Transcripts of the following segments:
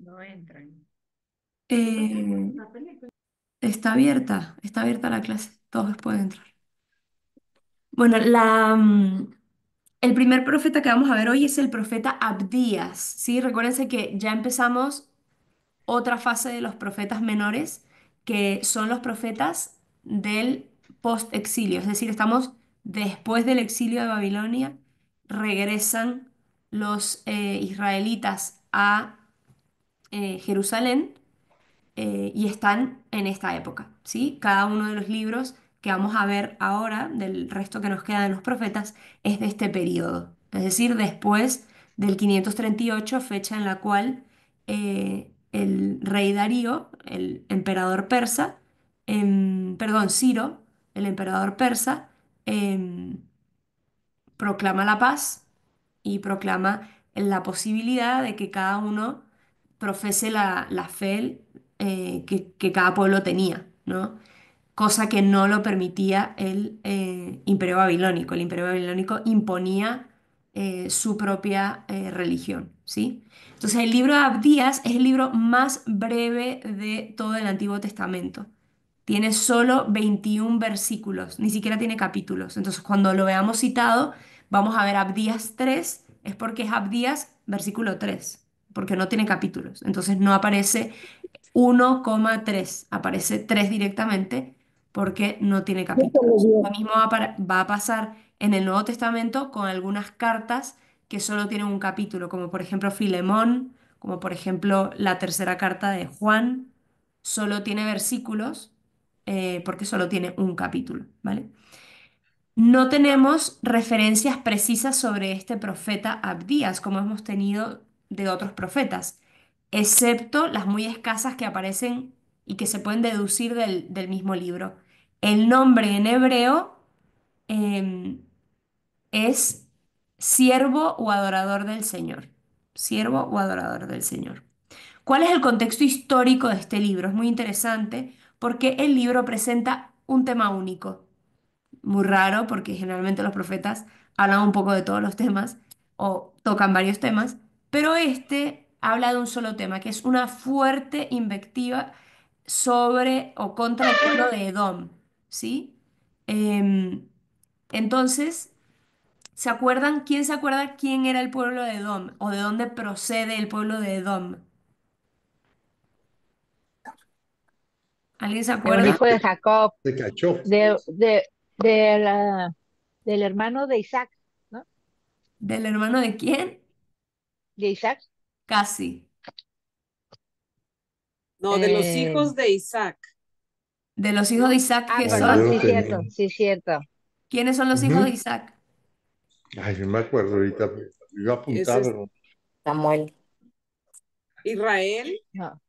No entran. Eh, está abierta la clase, todos pueden entrar. Bueno, el primer profeta que vamos a ver hoy es el profeta Abdías, ¿sí? Recuérdense que ya empezamos otra fase de los profetas menores, que son los profetas del post-exilio, es decir, estamos después del exilio de Babilonia, regresan los israelitas a Jerusalén y están en esta época, ¿sí? Cada uno de los libros que vamos a ver ahora, del resto que nos queda de los profetas, es de este periodo, es decir, después del 538, fecha en la cual el rey Darío, el emperador persa, perdón, Ciro, el emperador persa, em, proclama la paz y proclama la posibilidad de que cada uno profese la fe que cada pueblo tenía, ¿no? Cosa que no lo permitía el imperio babilónico. El imperio babilónico imponía su propia religión, ¿sí? Entonces el libro de Abdías es el libro más breve de todo el Antiguo Testamento. Tiene solo 21 versículos, ni siquiera tiene capítulos. Entonces, cuando lo veamos citado, vamos a ver Abdías 3, es porque es Abdías versículo 3, porque no tiene capítulos. Entonces, no aparece 1,3, aparece 3 directamente porque no tiene capítulos. Lo mismo va a pasar en el Nuevo Testamento con algunas cartas que solo tienen un capítulo, como por ejemplo Filemón, como por ejemplo la tercera carta de Juan, solo tiene versículos porque solo tiene un capítulo, ¿vale? No tenemos referencias precisas sobre este profeta Abdías, como hemos tenido de otros profetas, excepto las muy escasas que aparecen y que se pueden deducir del mismo libro. El nombre en hebreo em, es siervo o adorador del Señor. Siervo o adorador del Señor. ¿Cuál es el contexto histórico de este libro? Es muy interesante porque el libro presenta un tema único, muy raro porque generalmente los profetas hablan un poco de todos los temas o tocan varios temas, pero este habla de un solo tema, que es una fuerte invectiva sobre o contra el pueblo de Edom, ¿sí? Em, entonces, ¿Quién se acuerda quién era el pueblo de Edom o de dónde procede el pueblo de Edom? ¿Alguien se Un acuerda? hijo de Jacob, Se cachó. de, de, de la, del hermano de Isaac, ¿no? ¿Del hermano de quién? De Isaac. Casi. No, de los eh, hijos de Isaac, De los hijos de ¿no? Isaac, ¿qué Ah, yo perdón, son? lo sí, tenía. cierto, sí, cierto. ¿Quiénes son los hijos de Ujú. Isaac? Ay, no me acuerdo ahorita. Lo iba a Ese apuntar, es pero Samuel. Israel, No.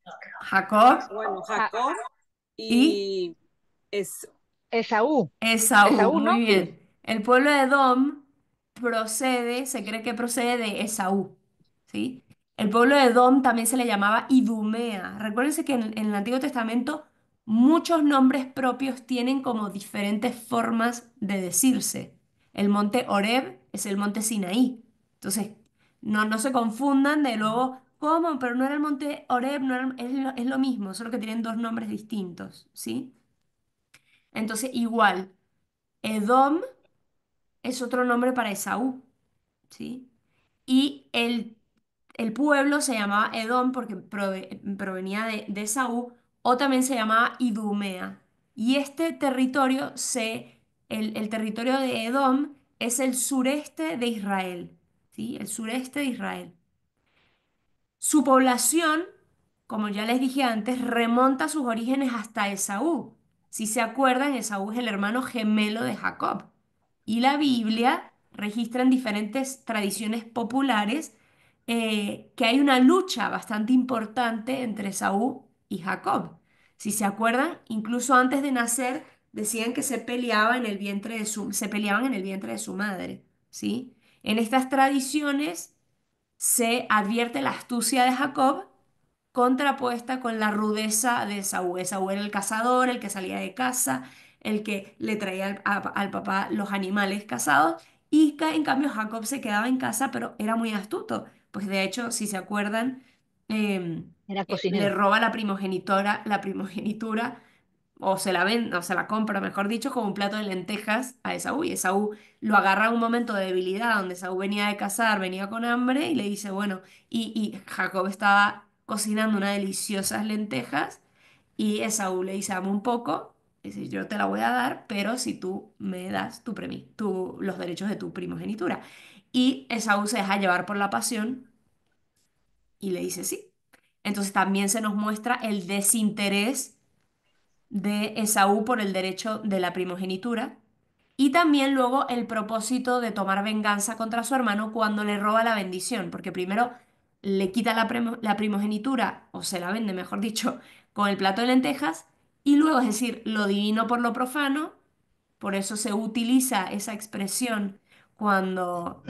Jacob bueno, Ja- Jacob y y es Esaú. Esaú. Esaú, Muy ¿no? bien. El pueblo de Edom procede, se cree que procede de Esaú, ¿sí? El pueblo de Edom también se le llamaba Idumea. Recuérdense que en el Antiguo Testamento muchos nombres propios tienen como diferentes formas de decirse. El monte Horeb es el monte Sinaí. Entonces, no se confundan de luego, ¿cómo? Pero no era el monte Horeb, no era es lo mismo, solo que tienen dos nombres distintos, ¿sí? Entonces, igual, Edom es otro nombre para Esaú, ¿sí? Y el pueblo se llamaba Edom porque provenía de Esaú, o también se llamaba Idumea. Y este territorio, el territorio de Edom es el sureste de Israel, ¿sí? El sureste de Israel. Su población, como ya les dije antes, remonta sus orígenes hasta Esaú. Si se acuerdan, Esaú es el hermano gemelo de Jacob. Y la Biblia registra en diferentes tradiciones populares que hay una lucha bastante importante entre Esaú y Jacob. Si se acuerdan, incluso antes de nacer, decían que se peleaban en el vientre de su madre, ¿sí? En estas tradiciones se advierte la astucia de Jacob contrapuesta con la rudeza de Esaú. Esaú era el cazador, el que salía de casa, el que le traía al papá los animales cazados, y en cambio Jacob se quedaba en casa, pero era muy astuto. Pues de hecho, si se acuerdan, Era le cocinero. roba la primogenitura, o se la vende, o se la compra, mejor dicho, con un plato de lentejas a Esaú. Y Esaú lo agarra en un momento de debilidad, donde Esaú venía de cazar, venía con hambre, y le dice, bueno, y Jacob estaba cocinando unas deliciosas lentejas, y Esaú le dice, dame un poco, dice, yo te la voy a dar, pero si tú me das los derechos de tu primogenitura. Y Esaú se deja llevar por la pasión y le dice sí. Entonces también se nos muestra el desinterés de Esaú por el derecho de la primogenitura y también luego el propósito de tomar venganza contra su hermano cuando le roba la bendición, porque primero le quita la primogenitura, o se la vende, mejor dicho, con el plato de lentejas, y luego, es decir, lo divino por lo profano, por eso se utiliza esa expresión cuando,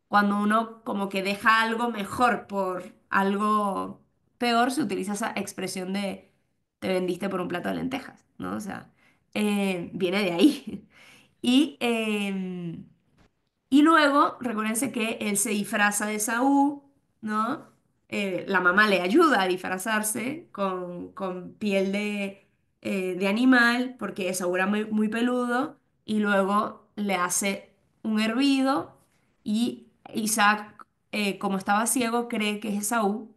cuando uno como que deja algo mejor por algo peor, se utiliza esa expresión de te vendiste por un plato de lentejas, ¿no? O sea, viene de ahí. Y, y luego, recuérdense que él se disfraza de Saúl, ¿no? La mamá le ayuda a disfrazarse con piel de animal, porque Esaú era muy peludo, y luego le hace un hervido, y Isaac, como estaba ciego, cree que es Esaú,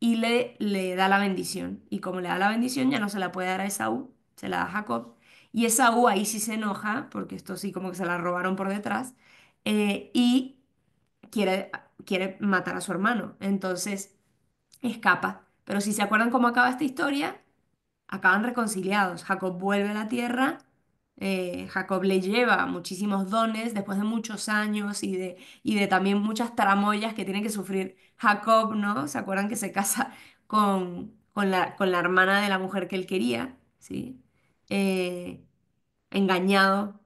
y le da la bendición. Y como le da la bendición, ya no se la puede dar a Esaú, se la da a Jacob. Y Esaú ahí sí se enoja, porque esto sí como que se la robaron por detrás, y quiere, quiere matar a su hermano. Entonces escapa. Pero si se acuerdan cómo acaba esta historia, acaban reconciliados. Jacob vuelve a la tierra, Jacob le lleva muchísimos dones después de muchos años y de también muchas tramoyas que tiene que sufrir Jacob, ¿no? ¿Se acuerdan que se casa con la hermana de la mujer que él quería? ¿Sí? Eh, engañado.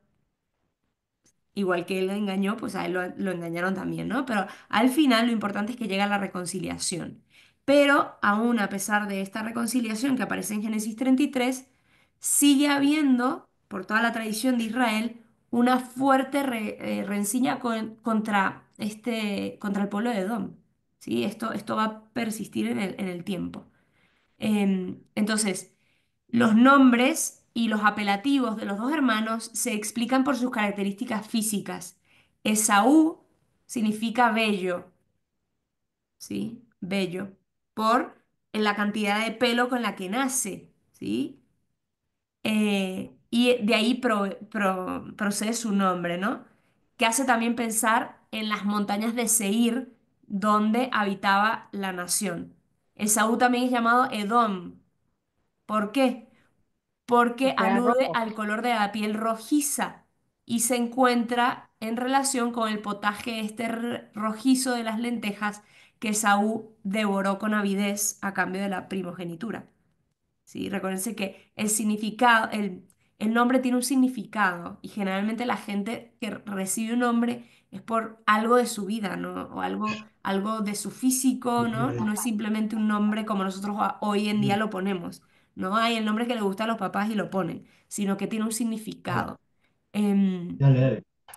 Igual que él la engañó, pues a él lo engañaron también, ¿no? Pero al final lo importante es que llega la reconciliación. Pero aún a pesar de esta reconciliación que aparece en Génesis 33, sigue habiendo, por toda la tradición de Israel, una fuerte rencilla contra el pueblo de Edom. ¿Sí? Esto va a persistir en el tiempo. Entonces, los nombres y los apelativos de los dos hermanos se explican por sus características físicas. Esaú significa bello, ¿sí? Bello, por la cantidad de pelo con la que nace, ¿sí? Y de ahí procede su nombre, ¿no? Que hace también pensar en las montañas de Seir, donde habitaba la nación. Esaú también es llamado Edom. ¿Por qué? Porque Porque era alude rojo. al color de la piel rojiza y se encuentra en relación con el potaje rojizo de las lentejas que Saúl devoró con avidez a cambio de la primogenitura. ¿Sí? Recuérdense que el nombre tiene un significado y generalmente la gente que recibe un nombre es por algo de su vida, ¿no? O algo de su físico, ¿no? No es simplemente un nombre como nosotros hoy en día lo ponemos. No hay el nombre que le gusta a los papás y lo ponen, sino que tiene un significado. Em,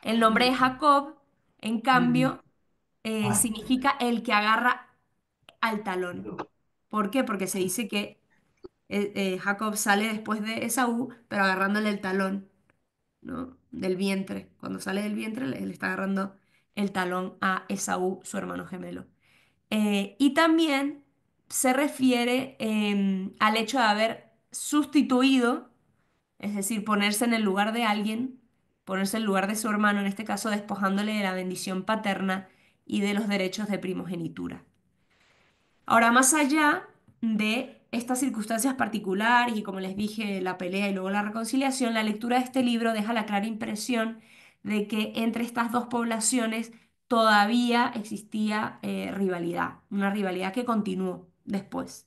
el nombre de Jacob, en cambio, significa el que agarra al talón. ¿Por qué? Porque se dice que Jacob sale después de Esaú, pero agarrándole el talón, ¿no? Del vientre. Cuando sale del vientre, le está agarrando el talón a Esaú, su hermano gemelo. Y también se refiere al hecho de haber sustituido, es decir, ponerse en el lugar de alguien, ponerse en el lugar de su hermano, en este caso despojándole de la bendición paterna y de los derechos de primogenitura. Ahora, más allá de estas circunstancias particulares y como les dije, la pelea y luego la reconciliación, la lectura de este libro deja la clara impresión de que entre estas dos poblaciones todavía existía rivalidad, una rivalidad que continuó después.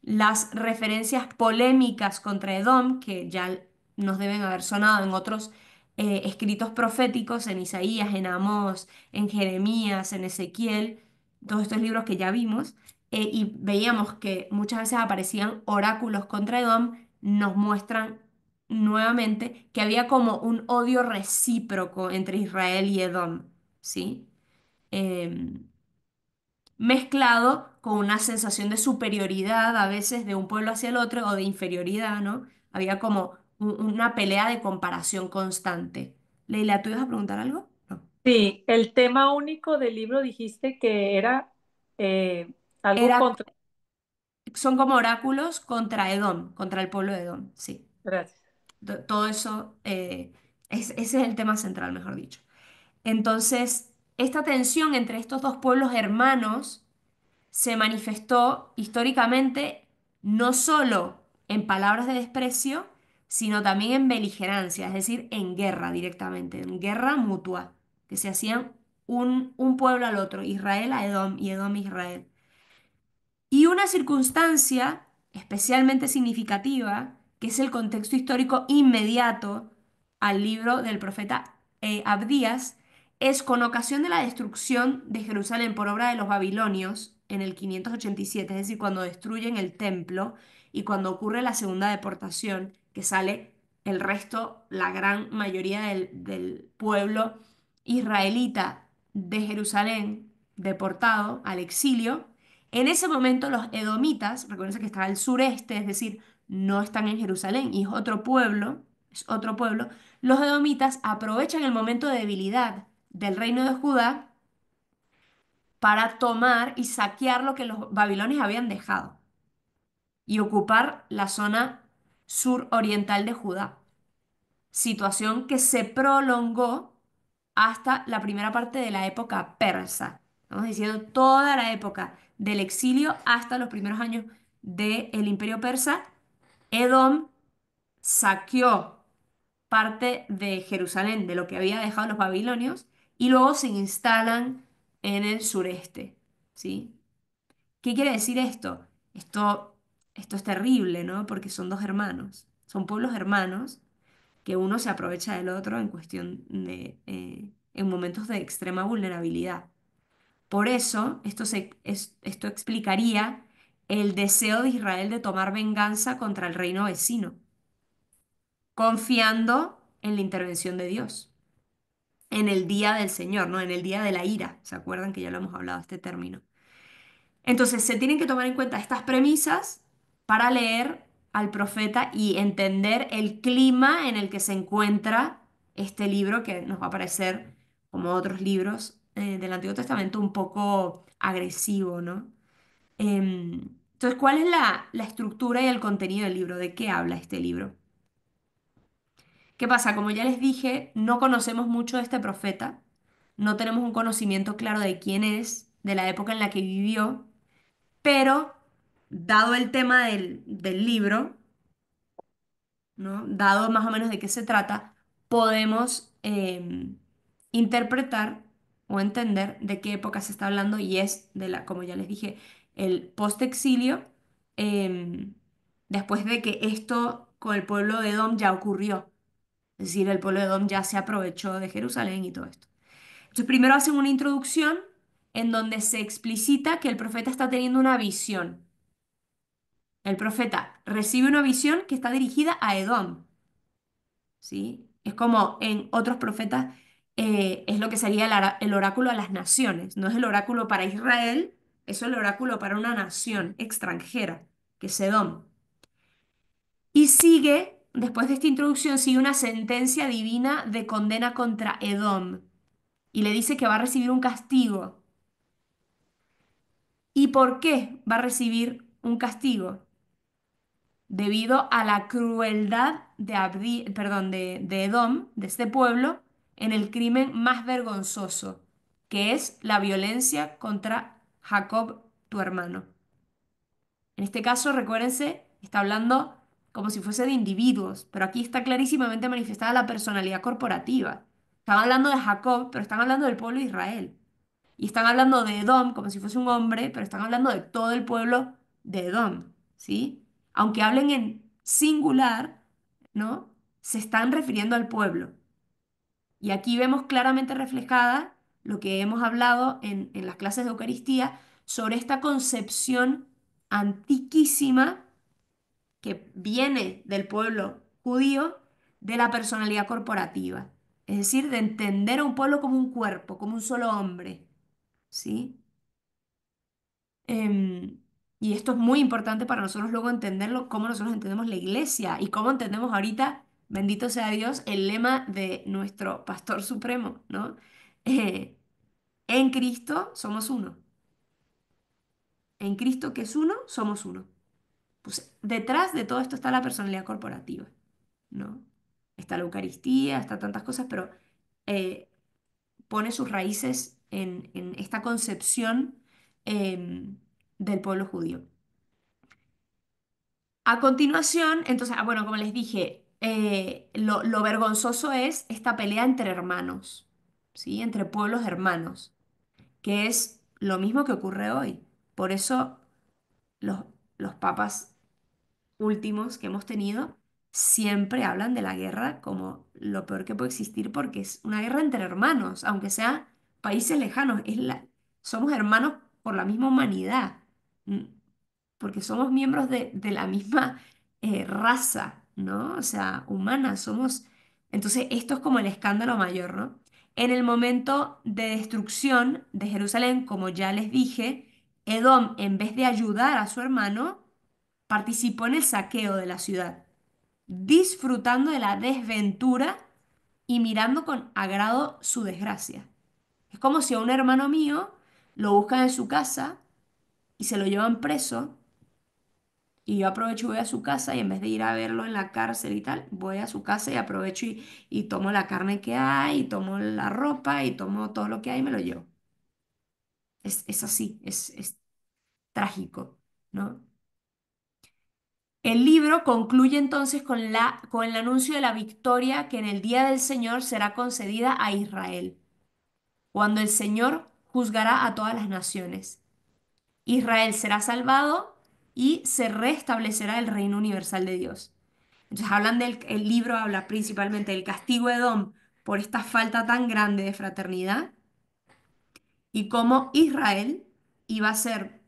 Las referencias polémicas contra Edom, que ya nos deben haber sonado en otros escritos proféticos, en Isaías, en Amós, en Jeremías, en Ezequiel, todos estos libros que ya vimos, y veíamos que muchas veces aparecían oráculos contra Edom, nos muestran nuevamente que había como un odio recíproco entre Israel y Edom, ¿sí? Em, mezclado con una sensación de superioridad a veces de un pueblo hacia el otro o de inferioridad, ¿no? Había como una pelea de comparación constante. Leila, ¿tú ibas a preguntar algo? No. Sí, el tema único del libro dijiste que era algo Era, contra... son como oráculos contra Edom, contra el pueblo de Edom, sí. Gracias. Todo eso, ese es el tema central, mejor dicho. Entonces, esta tensión entre estos dos pueblos hermanos se manifestó históricamente no solo en palabras de desprecio, sino también en beligerancia, es decir, en guerra directamente, en guerra mutua, que se hacían un pueblo al otro, Israel a Edom y Edom a Israel. Y una circunstancia especialmente significativa, que es el contexto histórico inmediato al libro del profeta Abdías, es con ocasión de la destrucción de Jerusalén por obra de los babilonios en el 587, es decir, cuando destruyen el templo y cuando ocurre la segunda deportación, que sale el resto, la gran mayoría del pueblo israelita de Jerusalén deportado al exilio. En ese momento los edomitas, recuerden que está al sureste, es decir, no están en Jerusalén y es otro pueblo, los edomitas aprovechan el momento de debilidad del reino de Judá para tomar y saquear lo que los babilonios habían dejado y ocupar la zona suroriental de Judá, situación que se prolongó hasta la primera parte de la época persa. Estamos diciendo toda la época del exilio hasta los primeros años del Imperio Persa. Edom saqueó parte de Jerusalén, de lo que había dejado los babilonios, y luego se instalan en el sureste, ¿sí? ¿Qué quiere decir esto? Esto, esto es terrible, ¿no? Porque son dos hermanos, son pueblos hermanos que uno se aprovecha del otro en cuestión de, en momentos de extrema vulnerabilidad. Por eso, esto explicaría el deseo de Israel de tomar venganza contra el reino vecino, confiando en la intervención de Dios, en el día del Señor, ¿no? En el día de la ira. ¿Se acuerdan que ya lo hemos hablado este término? Entonces, se tienen que tomar en cuenta estas premisas para leer al profeta y entender el clima en el que se encuentra este libro, que nos va a parecer, como otros libros del Antiguo Testamento, un poco agresivo, ¿no? Entonces, ¿cuál es la estructura y el contenido del libro? ¿De qué habla este libro? ¿Qué pasa? Como ya les dije, no conocemos mucho de este profeta, no tenemos un conocimiento claro de quién es, de la época en la que vivió, pero dado el tema del libro, ¿no? Dado más o menos de qué se trata, podemos interpretar o entender de qué época se está hablando y es de la, como ya les dije, el post-exilio, em, después de que esto con el pueblo de Edom ya ocurrió. Es decir, el pueblo de Edom ya se aprovechó de Jerusalén y todo esto. Entonces, primero hacen una introducción en donde se explicita que el profeta está teniendo una visión. El profeta recibe una visión que está dirigida a Edom, ¿sí? Es como en otros profetas, es lo que sería el oráculo a las naciones. No es el oráculo para Israel, eso es el oráculo para una nación extranjera, que es Edom. Y sigue, después de esta introducción, sigue una sentencia divina de condena contra Edom. Y le dice que va a recibir un castigo. ¿Y por qué va a recibir un castigo? Debido a la crueldad de Edom, de este pueblo, en el crimen más vergonzoso, que es la violencia contra Jacob, tu hermano. En este caso, recuérdense, está hablando como si fuese de individuos, pero aquí está clarísimamente manifestada la personalidad corporativa. Están hablando de Jacob, pero están hablando del pueblo de Israel. Y están hablando de Edom como si fuese un hombre, pero están hablando de todo el pueblo de Edom, ¿sí? Aunque hablen en singular, ¿no? Se están refiriendo al pueblo. Y aquí vemos claramente reflejada lo que hemos hablado en las clases de Eucaristía sobre esta concepción antiquísima que viene del pueblo judío de la personalidad corporativa. Es decir, de entender a un pueblo como un cuerpo, como un solo hombre. ¿Sí? Em, y esto es muy importante para nosotros luego entenderlo, cómo nosotros entendemos la iglesia y cómo entendemos ahorita, bendito sea Dios, el lema de nuestro pastor supremo, ¿no? Eh, en Cristo somos uno. En Cristo que es uno, somos uno. Pues detrás de todo esto está la personalidad corporativa, ¿no? Está la Eucaristía, está tantas cosas, pero eh, pone sus raíces en esta concepción del pueblo judío. A continuación, entonces, bueno, como les dije, lo vergonzoso es esta pelea entre hermanos, ¿sí? Entre pueblos hermanos, que es lo mismo que ocurre hoy. Por eso los, los papas últimos que hemos tenido siempre hablan de la guerra como lo peor que puede existir porque es una guerra entre hermanos, aunque sean países lejanos, somos hermanos por la misma humanidad, mm, porque somos miembros de la misma raza, ¿no? O sea, humana, somos... Entonces, esto es como el escándalo mayor, ¿no? En el momento de destrucción de Jerusalén, como ya les dije, Edom, en vez de ayudar a su hermano, participó en el saqueo de la ciudad, disfrutando de la desventura y mirando con agrado su desgracia. Es como si a un hermano mío lo buscan en su casa y se lo llevan preso y yo aprovecho y voy a su casa y en vez de ir a verlo en la cárcel y tal, voy a su casa y aprovecho y tomo la carne que hay, y tomo la ropa y tomo todo lo que hay y me lo llevo. Es así, es trágico, ¿no? El libro concluye entonces con el anuncio de la victoria que en el día del Señor será concedida a Israel, cuando el Señor juzgará a todas las naciones. Israel será salvado y se restablecerá el reino universal de Dios. Entonces el libro habla principalmente del castigo de Edom por esta falta tan grande de fraternidad y cómo Israel iba a ser,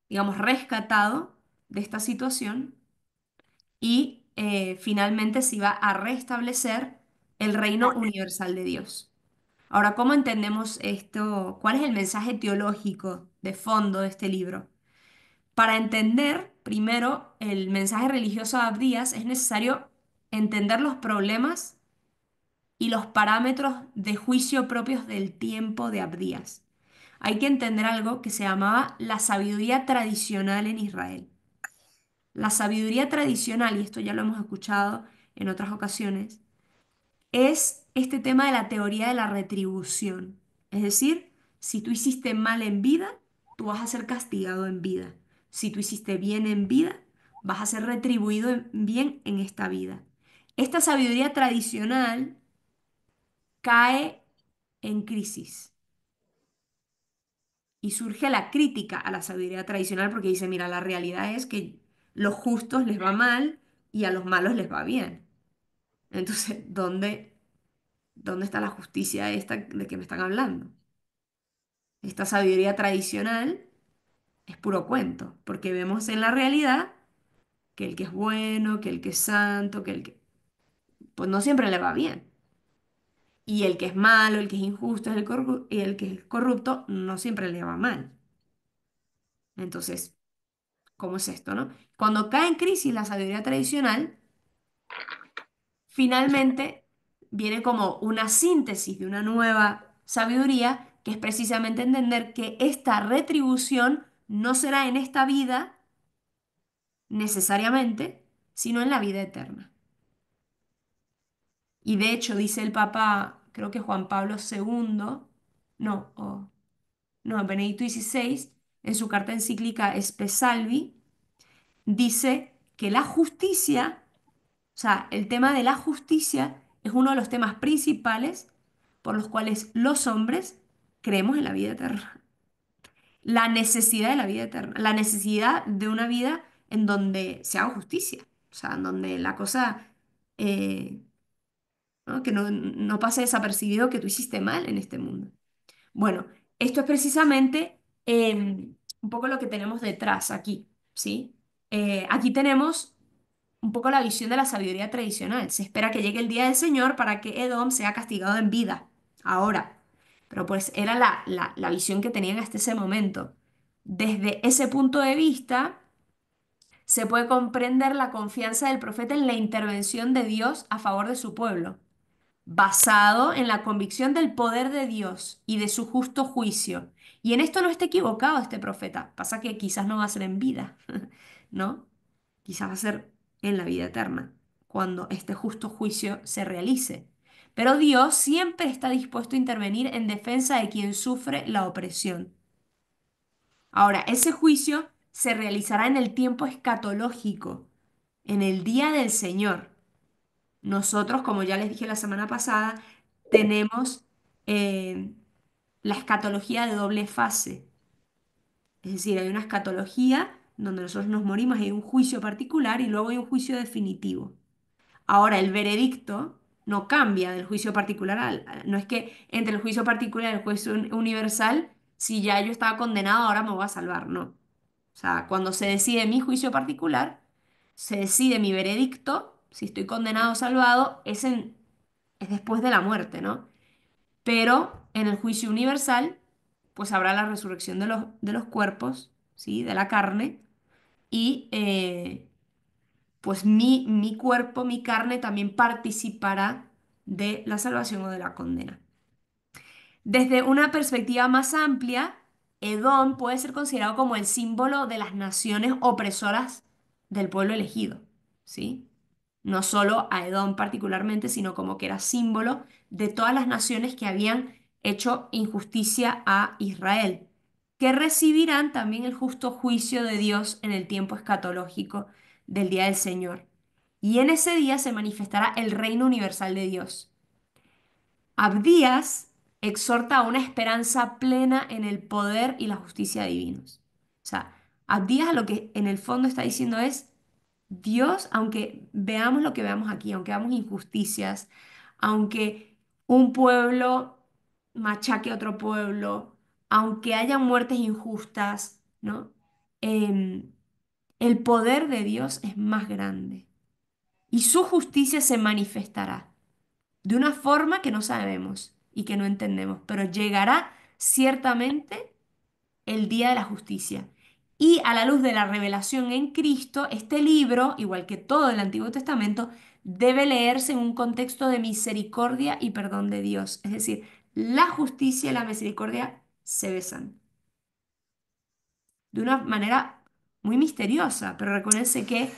digamos, rescatado de esta situación y finalmente se iba a restablecer el reino universal de Dios. Ahora, ¿cómo entendemos esto? ¿Cuál es el mensaje teológico de fondo de este libro? Para entender, primero, el mensaje religioso de Abdías es necesario entender los problemas y los parámetros de juicio propios del tiempo de Abdías. Hay que entender algo que se llamaba la sabiduría tradicional en Israel. La sabiduría tradicional, y esto ya lo hemos escuchado en otras ocasiones, es este tema de la teoría de la retribución. Es decir, si tú hiciste mal en vida, tú vas a ser castigado en vida. Si tú hiciste bien en vida, vas a ser retribuido bien en esta vida. Esta sabiduría tradicional cae en crisis y surge la crítica a la sabiduría tradicional porque dice, mira, la realidad es que los justos les va mal y a los malos les va bien. Entonces, ¿dónde está la justicia esta de que me están hablando? Esta sabiduría tradicional es puro cuento, porque vemos en la realidad que el que es bueno, que el que es santo, que el que... Pues no siempre le va bien. Y el que es malo, el que es injusto, y el que es corrupto, no siempre le va mal. Entonces, ¿cómo es esto, no? Cuando cae en crisis la sabiduría tradicional, finalmente viene como una síntesis de una nueva sabiduría, que es precisamente entender que esta retribución no será en esta vida necesariamente, sino en la vida eterna. Y de hecho dice el Papa, creo que Juan Pablo II, no, no, Benedicto XVI, en su carta encíclica Spe Salvi, dice que la justicia, o sea, el tema de la justicia es uno de los temas principales por los cuales los hombres creemos en la vida eterna. La necesidad de la vida eterna, la necesidad de una vida en donde se haga justicia, o sea, en donde la cosa, eh, ¿no? Que no pase desapercibido que tú hiciste mal en este mundo. Bueno, esto es precisamente un poco lo que tenemos detrás aquí, ¿sí? Aquí tenemos un poco la visión de la sabiduría tradicional. Se espera que llegue el día del Señor para que Edom sea castigado en vida, ahora. Pero pues era la visión que tenían hasta ese momento. Desde ese punto de vista, se puede comprender la confianza del profeta en la intervención de Dios a favor de su pueblo, basado en la convicción del poder de Dios y de su justo juicio. Y en esto no está equivocado este profeta. Pasa que quizás no va a ser en vida, ¿no? Quizás va a ser en la vida eterna, cuando este justo juicio se realice. Pero Dios siempre está dispuesto a intervenir en defensa de quien sufre la opresión. Ahora, ese juicio se realizará en el tiempo escatológico, en el día del Señor. Nosotros, como ya les dije la semana pasada, tenemos eh, la escatología de doble fase. Es decir, hay una escatología donde nosotros nos morimos, hay un juicio particular y luego hay un juicio definitivo. Ahora, el veredicto no cambia del juicio particular no es que entre el juicio particular y el juicio universal, si ya yo estaba condenado, ahora me voy a salvar, no. O sea, cuando se decide mi juicio particular, se decide mi veredicto, si estoy condenado o salvado, es después de la muerte, ¿no? Pero en el juicio universal, pues habrá la resurrección de los cuerpos, ¿sí? De la carne, y pues mi cuerpo, mi carne también participará de la salvación o de la condena. Desde una perspectiva más amplia, Edom puede ser considerado como el símbolo de las naciones opresoras del pueblo elegido, ¿sí? No solo a Edom particularmente, sino como que era símbolo de todas las naciones que habían hecho injusticia a Israel, que recibirán también el justo juicio de Dios en el tiempo escatológico del día del Señor. Y en ese día se manifestará el reino universal de Dios. Abdías exhorta a una esperanza plena en el poder y la justicia divinos. O sea, Abdías lo que en el fondo está diciendo es, Dios, aunque veamos lo que veamos aquí, aunque veamos injusticias, aunque un pueblo machaque a otro pueblo, aunque haya muertes injustas, ¿no? Em, el poder de Dios es más grande y su justicia se manifestará de una forma que no sabemos y que no entendemos, pero llegará ciertamente el día de la justicia. Y a la luz de la revelación en Cristo, este libro, igual que todo el Antiguo Testamento, debe leerse en un contexto de misericordia y perdón de Dios. Es decir, la justicia y la misericordia se besan de una manera muy misteriosa, pero recuérdense que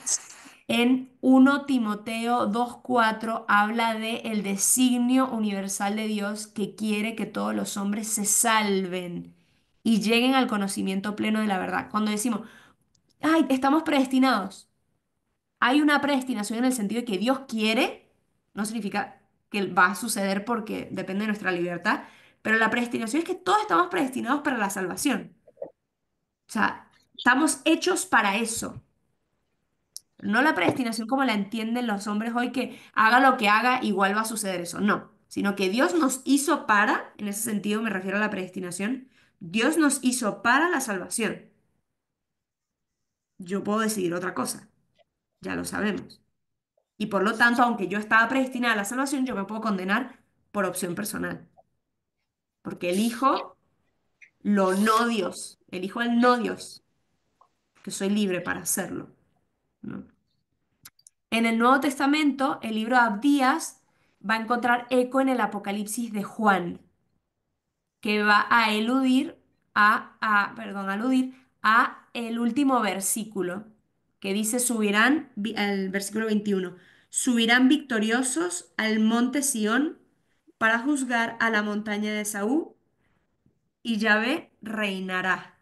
en 1 Timoteo 2:4 habla de el designio universal de Dios que quiere que todos los hombres se salven y lleguen al conocimiento pleno de la verdad. Cuando decimos, ay, estamos predestinados, hay una predestinación en el sentido de que Dios quiere, no significa que va a suceder porque depende de nuestra libertad, pero la predestinación es que todos estamos predestinados para la salvación. O sea, estamos hechos para eso. No la predestinación como la entienden los hombres hoy, que haga lo que haga, igual va a suceder eso. No, sino que Dios nos hizo para, en ese sentido me refiero a la predestinación, Dios nos hizo para la salvación. Yo puedo decidir otra cosa, ya lo sabemos. Y por lo tanto, aunque yo estaba predestinada a la salvación, yo me puedo condenar por opción personal, porque elijo lo no Dios, elijo el no Dios, que soy libre para hacerlo, ¿no? En el Nuevo Testamento, el libro de Abdías va a encontrar eco en el Apocalipsis de Juan, que va a aludir a el último versículo, que dice, subirán, el versículo 21, subirán victoriosos al monte Sión para juzgar a la montaña de Saúl y Yahvé reinará.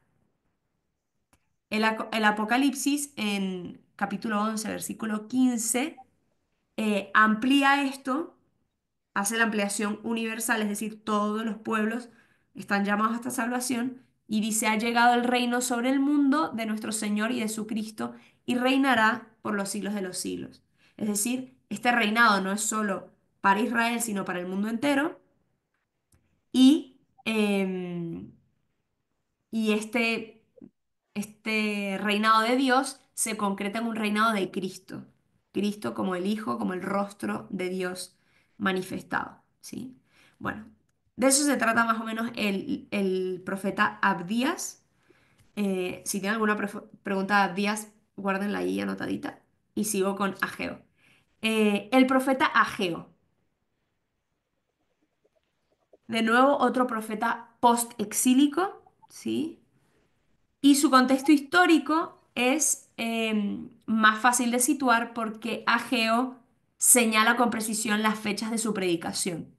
El Apocalipsis en capítulo 11, versículo 15, amplía esto, hace la ampliación universal, es decir, todos los pueblos están llamados a esta salvación, y dice, ha llegado el reino sobre el mundo de nuestro Señor y de su Cristo, y reinará por los siglos de los siglos. Es decir, este reinado no es solo para Israel, sino para el mundo entero, y, y este reinado de Dios se concreta en un reinado de Cristo. Cristo como el Hijo, como el rostro de Dios manifestado, ¿sí? Bueno, de eso se trata más o menos el profeta Abdías. Si tienen alguna pregunta de Abdías, guárdenla ahí anotadita. Y sigo con Ageo. El profeta Ageo. De nuevo, otro profeta post-exílico, ¿sí? Y su contexto histórico es más fácil de situar porque Ageo señala con precisión las fechas de su predicación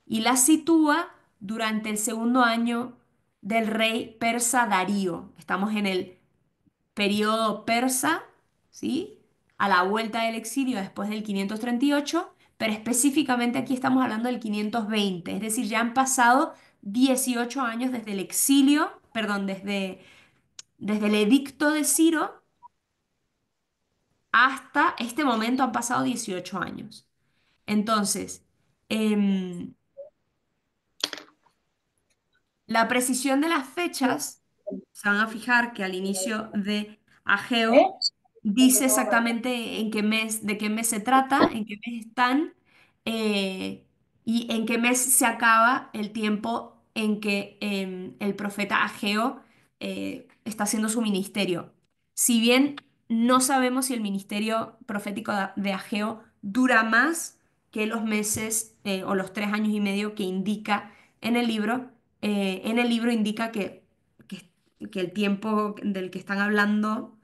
y las sitúa durante el segundo año del rey persa Darío. Estamos en el periodo persa, ¿sí? A la vuelta del exilio después del 538, pero específicamente aquí estamos hablando del 520, es decir, ya han pasado 18 años desde el exilio, perdón, desde el edicto de Ciro hasta este momento han pasado 18 años. Entonces, em, la precisión de las fechas, se van a fijar que al inicio de Ageo dice exactamente en qué mes, de qué mes se trata, en qué mes están y en qué mes se acaba el tiempo en que el profeta Ageo está haciendo su ministerio. Si bien no sabemos si el ministerio profético de Ageo dura más que los meses o los 3 años y medio que indica en el libro indica que, que el tiempo del que están hablando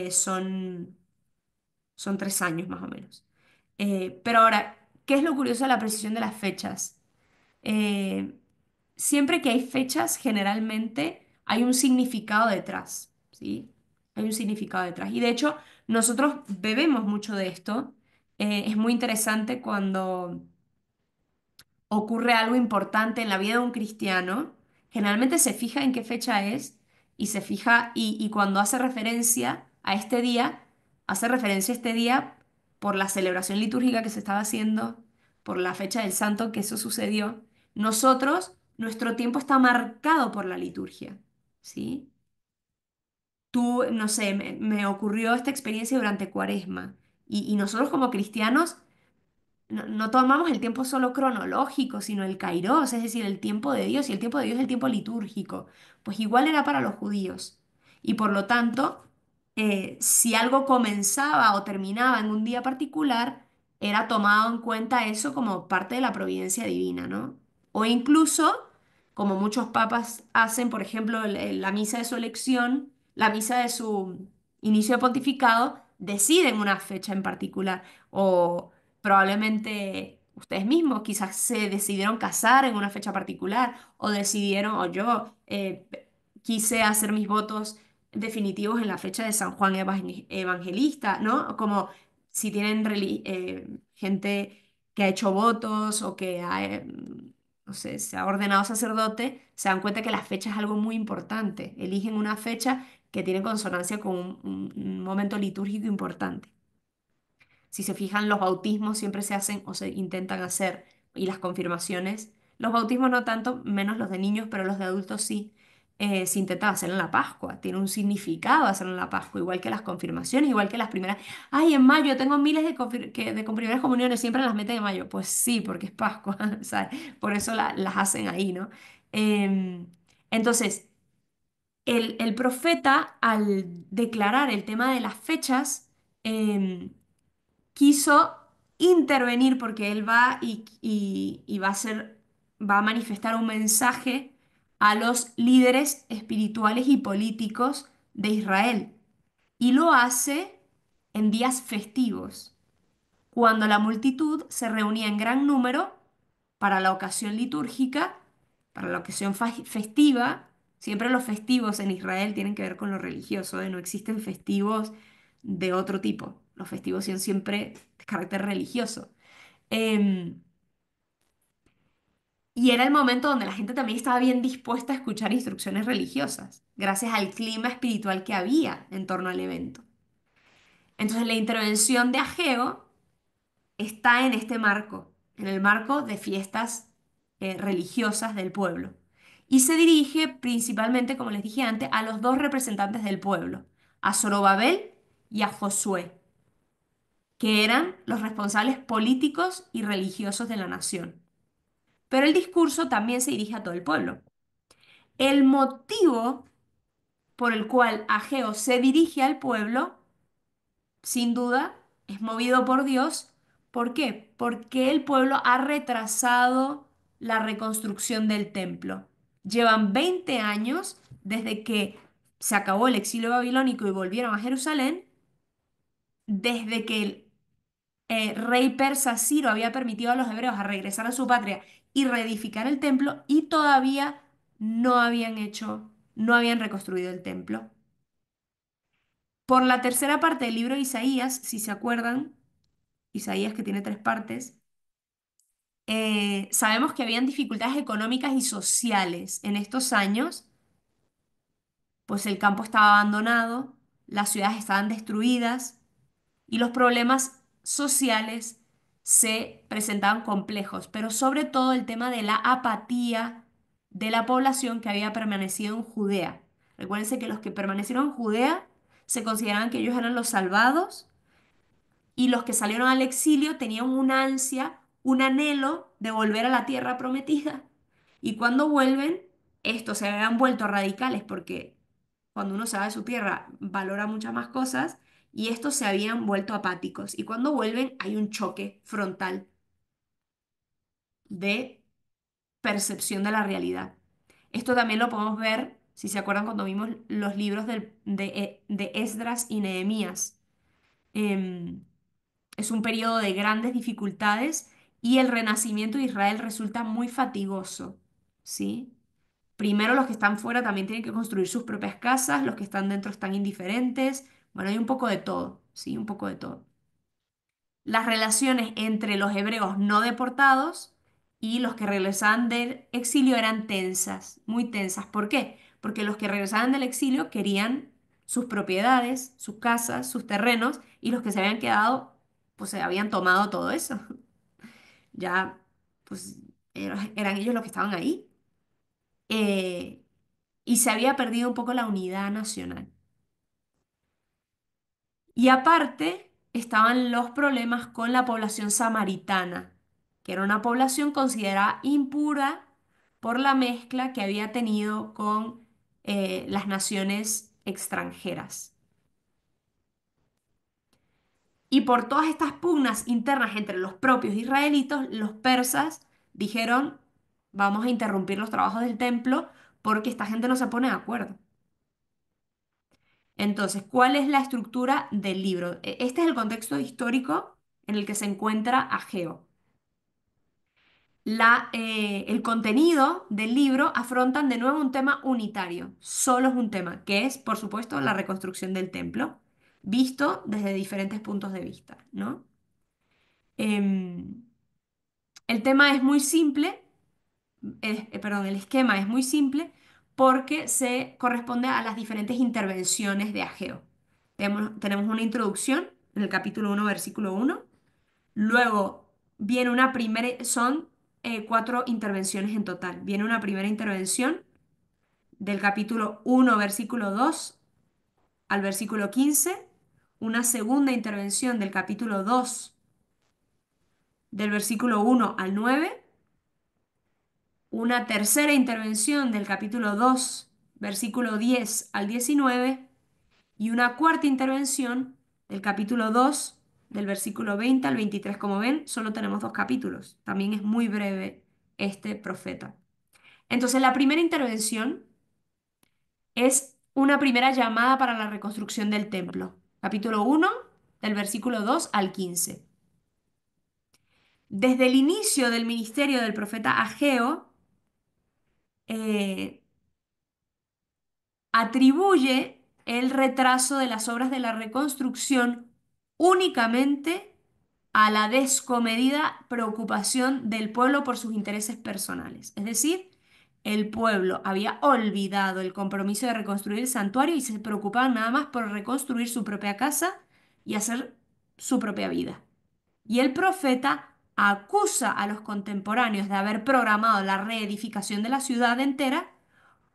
son 3 años más o menos. Pero ahora, ¿qué es lo curioso de la precisión de las fechas? Eh, Siempre que hay fechas, generalmente hay un significado detrás, ¿sí? Hay un significado detrás. Y de hecho, nosotros bebemos mucho de esto. Es muy interesante cuando ocurre algo importante en la vida de un cristiano, generalmente se fija en qué fecha es y se fija y cuando hace referencia a este día, hace referencia a este día por la celebración litúrgica que se estaba haciendo, por la fecha del santo que eso sucedió. Nosotros, nuestro tiempo está marcado por la liturgia, ¿sí? Tú, no sé, me ocurrió esta experiencia durante Cuaresma y nosotros como cristianos no tomamos el tiempo solo cronológico, sino el kairos, es decir, el tiempo de Dios, y el tiempo de Dios es el tiempo litúrgico. Pues igual era para los judíos. Y por lo tanto, si algo comenzaba o terminaba en un día particular, era tomado en cuenta eso como parte de la providencia divina, ¿no? O incluso, como muchos papas hacen, por ejemplo, la misa de su elección, la misa de su inicio de pontificado, deciden una fecha en particular. O probablemente ustedes mismos quizás se decidieron casar en una fecha particular o decidieron, o yo quise hacer mis votos definitivos en la fecha de San Juan Evangelista, ¿no? Como si tienen gente que ha hecho votos o que no sé, se ha ordenado sacerdote, se dan cuenta que la fecha es algo muy importante. Eligen una fecha que tiene consonancia con un momento litúrgico importante. Si se fijan, los bautismos siempre se hacen o se intentan hacer, y las confirmaciones, los bautismos no tanto, menos los de niños, pero los de adultos sí, se intentan hacer en la Pascua. Tiene un significado hacerlo en la Pascua, igual que las confirmaciones, igual que las primeras. Ay, en mayo tengo miles de primeras comuniones, siempre las meten en mayo. Pues sí, porque es Pascua, ¿sabes? Por eso las hacen ahí, ¿no? Em, entonces, el profeta, al declarar el tema de las fechas, quiso intervenir porque él va y va a manifestar un mensaje a los líderes espirituales y políticos de Israel. Y lo hace en días festivos, cuando la multitud se reunía en gran número para la ocasión litúrgica, para la ocasión festiva. Siempre los festivos en Israel tienen que ver con lo religioso, ¿eh? No existen festivos de otro tipo. Los festivos son siempre de carácter religioso. Em, y era el momento donde la gente también estaba bien dispuesta a escuchar instrucciones religiosas, gracias al clima espiritual que había en torno al evento. Entonces la intervención de Ageo está en este marco, en el marco de fiestas religiosas del pueblo. Y se dirige principalmente, como les dije antes, a los dos representantes del pueblo, a Zorobabel y a Josué, que eran los responsables políticos y religiosos de la nación. Pero el discurso también se dirige a todo el pueblo. El motivo por el cual Ageo se dirige al pueblo, sin duda, es movido por Dios. ¿Por qué? Porque el pueblo ha retrasado la reconstrucción del templo. Llevan 20 años desde que se acabó el exilio babilónico y volvieron a Jerusalén, desde que el rey persa Ciro había permitido a los hebreos a regresar a su patria y reedificar el templo, y todavía no habían reconstruido el templo. Por la tercera parte del libro de Isaías, si se acuerdan, Isaías que tiene tres partes, sabemos que habían dificultades económicas y sociales en estos años, pues el campo estaba abandonado, las ciudades estaban destruidas y los problemas sociales se presentaban complejos, pero sobre todo el tema de la apatía de la población que había permanecido en Judea. Recuérdense que los que permanecieron en Judea se consideraban que ellos eran los salvados, y los que salieron al exilio tenían una ansia, un anhelo de volver a la tierra prometida. Y cuando vuelven, estos se habían vuelto radicales porque cuando uno se va de su tierra valora muchas más cosas, y estos se habían vuelto apáticos. Y cuando vuelven hay un choque frontal de percepción de la realidad. Esto también lo podemos ver, si se acuerdan, cuando vimos los libros de Esdras y Nehemías. Em, Es un periodo de grandes dificultades y el renacimiento de Israel resulta muy fatigoso, ¿sí? Primero los que están fuera también tienen que construir sus propias casas, los que están dentro están indiferentes, bueno, hay un poco de todo, ¿sí? Un poco de todo. Las relaciones entre los hebreos no deportados y los que regresaban del exilio eran tensas, muy tensas. ¿Por qué? Porque los que regresaban del exilio querían sus propiedades, sus casas, sus terrenos, y los que se habían quedado, pues se habían tomado todo eso. Ya, pues eran ellos los que estaban ahí. Eh, y se había perdido un poco la unidad nacional. Y aparte estaban los problemas con la población samaritana, que era una población considerada impura por la mezcla que había tenido con las naciones extranjeras. Y por todas estas pugnas internas entre los propios israelitos, los persas dijeron, vamos a interrumpir los trabajos del templo porque esta gente no se pone de acuerdo. Entonces, ¿cuál es la estructura del libro? Este es el contexto histórico en el que se encuentra Ageo. El contenido del libro afrontan de nuevo un tema unitario, solo es un tema, que es, por supuesto, la reconstrucción del templo, visto desde diferentes puntos de vista, ¿no? Em, el tema es muy simple, perdón, el esquema es muy simple porque se corresponde a las diferentes intervenciones de Ageo. Tenemos una introducción en el capítulo 1, versículo 1. Luego viene una primera, son cuatro intervenciones en total. Viene una primera intervención del capítulo 1, versículo 2 al versículo 15. Una segunda intervención del capítulo 2, del versículo 1 al 9. Una tercera intervención del capítulo 2, versículo 10 al 19, y una cuarta intervención del capítulo 2, del versículo 20 al 23. Como ven, solo tenemos dos capítulos. También es muy breve este profeta. Entonces, la primera intervención es una primera llamada para la reconstrucción del templo. Capítulo 1, del versículo 2 al 15. Desde el inicio del ministerio del profeta Ageo, eh, atribuye el retraso de las obras de la reconstrucción únicamente a la descomedida preocupación del pueblo por sus intereses personales. Es decir, el pueblo había olvidado el compromiso de reconstruir el santuario y se preocupaban nada más por reconstruir su propia casa y hacer su propia vida. Y el profeta acusa a los contemporáneos de haber programado la reedificación de la ciudad entera,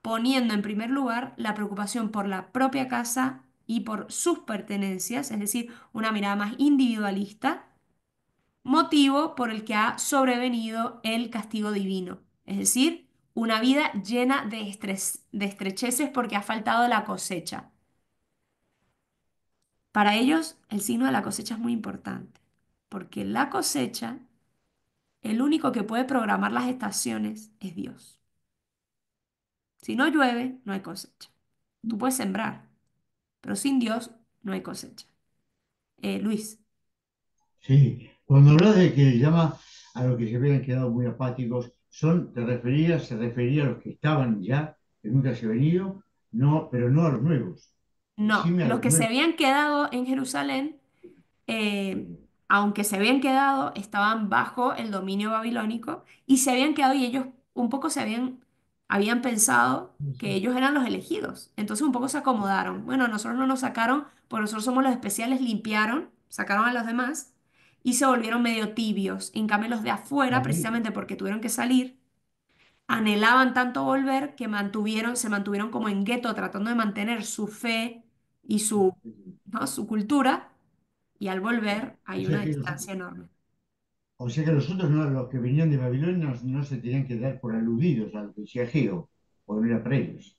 poniendo en primer lugar la preocupación por la propia casa y por sus pertenencias, es decir, una mirada más individualista, motivo por el que ha sobrevenido el castigo divino, es decir, una vida llena de estrecheces porque ha faltado la cosecha. Para ellos, el signo de la cosecha es muy importante, porque la cosecha, el único que puede programar las estaciones es Dios. Si no llueve, no hay cosecha. Tú puedes sembrar, pero sin Dios no hay cosecha. Luis, Sí, cuando hablas de que llama a los que se habían quedado muy apáticos, se refería a los que estaban ya, que nunca se han venido, no, pero no a los nuevos. no, Decime a los los que se nuevos. habían quedado en Jerusalén, eh, Sí, aunque se habían quedado, estaban bajo el dominio babilónico y se habían quedado y ellos un poco habían pensado que sí, ellos eran los elegidos. Entonces un poco se acomodaron. Bueno, nosotros no nos sacaron, porque nosotros somos los especiales, limpiaron, sacaron a los demás y se volvieron medio tibios. En cambio, los de afuera, sí. precisamente porque tuvieron que salir, anhelaban tanto volver que se mantuvieron como en gueto tratando de mantener su fe y ¿no? su cultura, y al volver O hay sea una que distancia enorme. los otros, no, los que venían de Babilonia, no se tenían que dar por aludidos al que decía Geo, porque no era para ellos.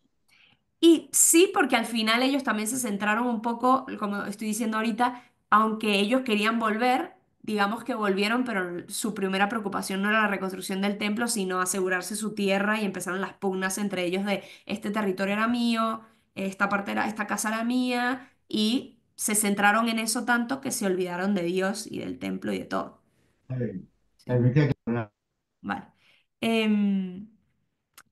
Y sí, porque al final ellos también se centraron un poco, como estoy diciendo ahorita, aunque ellos querían volver, digamos que volvieron, pero su primera preocupación no era la reconstrucción del templo, sino asegurarse su tierra y empezaron las pugnas entre ellos de este territorio era mío, esta casa era mía, y se centraron en eso tanto que se olvidaron de Dios y del templo y de todo. Está bien, ¿Sí? me queda claro. Vale. Em,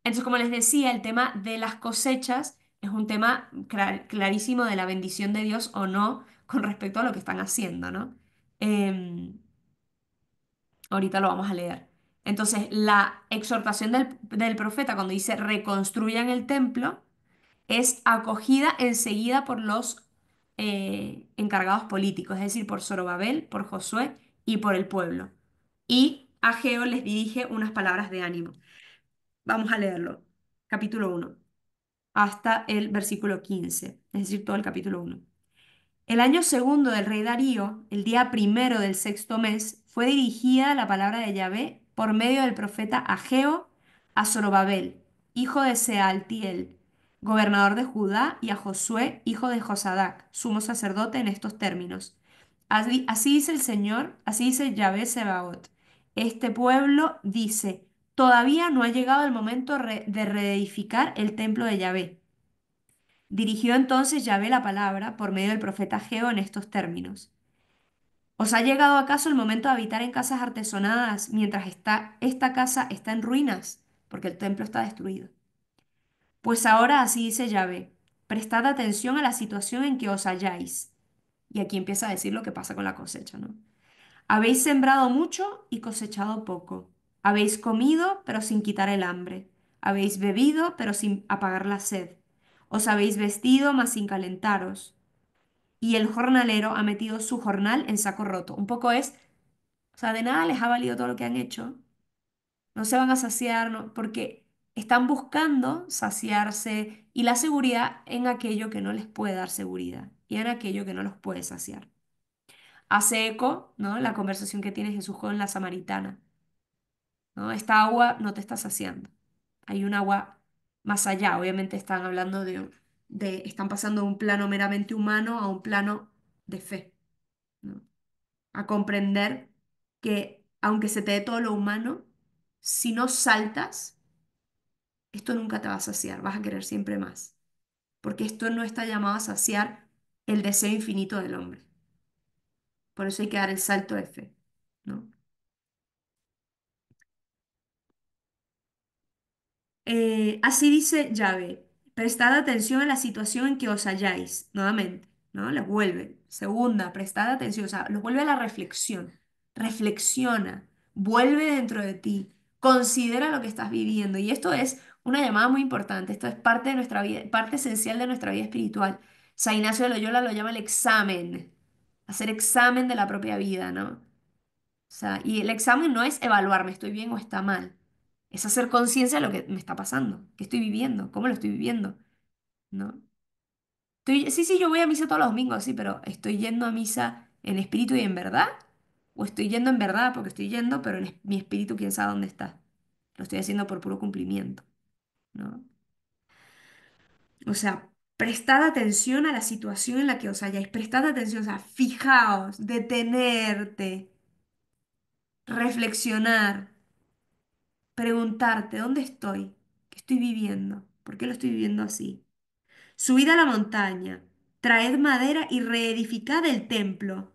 entonces, como les decía, el tema de las cosechas es un tema clarísimo de la bendición de Dios o no con respecto a lo que están haciendo, ¿no? Em, ahorita lo vamos a leer. Entonces, la exhortación del profeta cuando dice reconstruyan el templo es acogida enseguida por los encargados políticos, es decir, por Zorobabel, por Josué y por el pueblo. Y Ageo les dirige unas palabras de ánimo. Vamos a leerlo. Capítulo 1 hasta el versículo 15, es decir, todo el capítulo 1. El año segundo del rey Darío, el día primero del sexto mes, fue dirigida la palabra de Yahvé por medio del profeta Ageo a Zorobabel, hijo de Sealtiel, gobernador de Judá, y a Josué, hijo de Josadac, sumo sacerdote, en estos términos. Así dice el Señor, así dice Yahvé Sebaot. Este pueblo dice, todavía no ha llegado el momento de reedificar el templo de Yahvé. Dirigió entonces Yahvé la palabra por medio del profeta Ageo en estos términos. ¿Os ha llegado acaso el momento de habitar en casas artesonadas mientras esta casa está en ruinas? Porque el templo está destruido. Pues ahora así dice Yahvé, prestad atención a la situación en que os halláis. Y aquí empieza a decir lo que pasa con la cosecha, ¿no? Habéis sembrado mucho y cosechado poco. Habéis comido, pero sin quitar el hambre. Habéis bebido, pero sin apagar la sed. Os habéis vestido, mas sin calentaros. Y el jornalero ha metido su jornal en saco roto. Un poco es, o sea, de nada les ha valido todo lo que han hecho. No se van a saciar, porque están buscando saciarse y la seguridad en aquello que no les puede dar seguridad y en aquello que no los puede saciar. Hace eco, ¿no? La conversación que tiene Jesús con la samaritana, ¿no? Esta agua no te está saciando. Hay un agua más allá. Obviamente están hablando están pasando de un plano meramente humano a un plano de fe, ¿no? A comprender que aunque se te dé todo lo humano, si no saltas, esto nunca te va a saciar, vas a querer siempre más, porque esto no está llamado a saciar el deseo infinito del hombre. Por eso hay que dar el salto de fe, ¿no? Así dice Yahvé, prestad atención a la situación en que os halláis, nuevamente, ¿no? Les vuelve. Segunda, prestad atención, o sea, los vuelve a la reflexión. Reflexiona, vuelve dentro de ti, considera lo que estás viviendo. Y esto es una llamada muy importante, esto es parte de nuestra vida, parte esencial de nuestra vida espiritual. San Ignacio de Loyola lo llama el examen, hacer examen de la propia vida, ¿no? O sea, y el examen no es evaluarme, estoy bien o está mal. Es hacer conciencia de lo que me está pasando, qué estoy viviendo, cómo lo estoy viviendo, ¿no? Sí, sí, yo voy a misa todos los domingos, sí, pero ¿estoy yendo a misa en espíritu y en verdad? ¿O estoy yendo en verdad porque estoy yendo, pero mi espíritu quién sabe dónde está? Lo estoy haciendo por puro cumplimiento. ¿no? O sea, prestad atención a la situación en la que os halláis, prestad atención, o sea, fijaos, detenerte, reflexionar, preguntarte, ¿dónde estoy? ¿Qué estoy viviendo? ¿Por qué lo estoy viviendo así? Subid a la montaña, traed madera y reedificad el templo.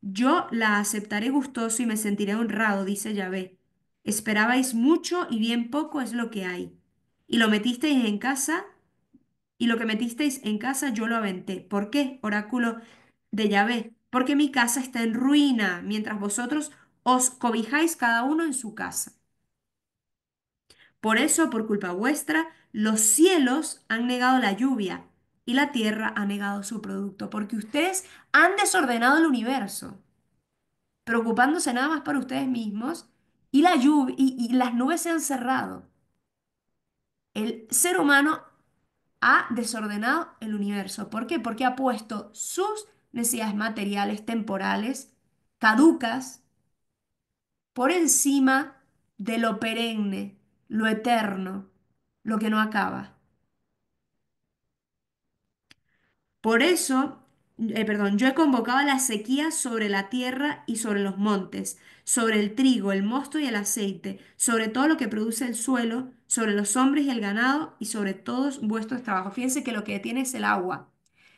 Yo la aceptaré gustoso y me sentiré honrado, dice Yahvé. Esperabais mucho y bien poco es lo que hay. Y lo metisteis en casa, y lo que metisteis en casa yo lo aventé. ¿Por qué? Oráculo de Yahvé. Porque mi casa está en ruina, mientras vosotros os cobijáis cada uno en su casa. Por eso, por culpa vuestra, los cielos han negado la lluvia y la tierra ha negado su producto, porque ustedes han desordenado el universo, preocupándose nada más por ustedes mismos, y la lluvia y las nubes se han cerrado. El ser humano ha desordenado el universo. ¿Por qué? Porque ha puesto sus necesidades materiales, temporales, caducas, por encima de lo perenne, lo eterno, lo que no acaba. Por eso, perdón, yo he convocado la sequía sobre la tierra y sobre los montes, sobre el trigo, el mosto y el aceite, sobre todo lo que produce el suelo, sobre los hombres y el ganado y sobre todos vuestros trabajos. Fíjense que lo que tiene es el agua,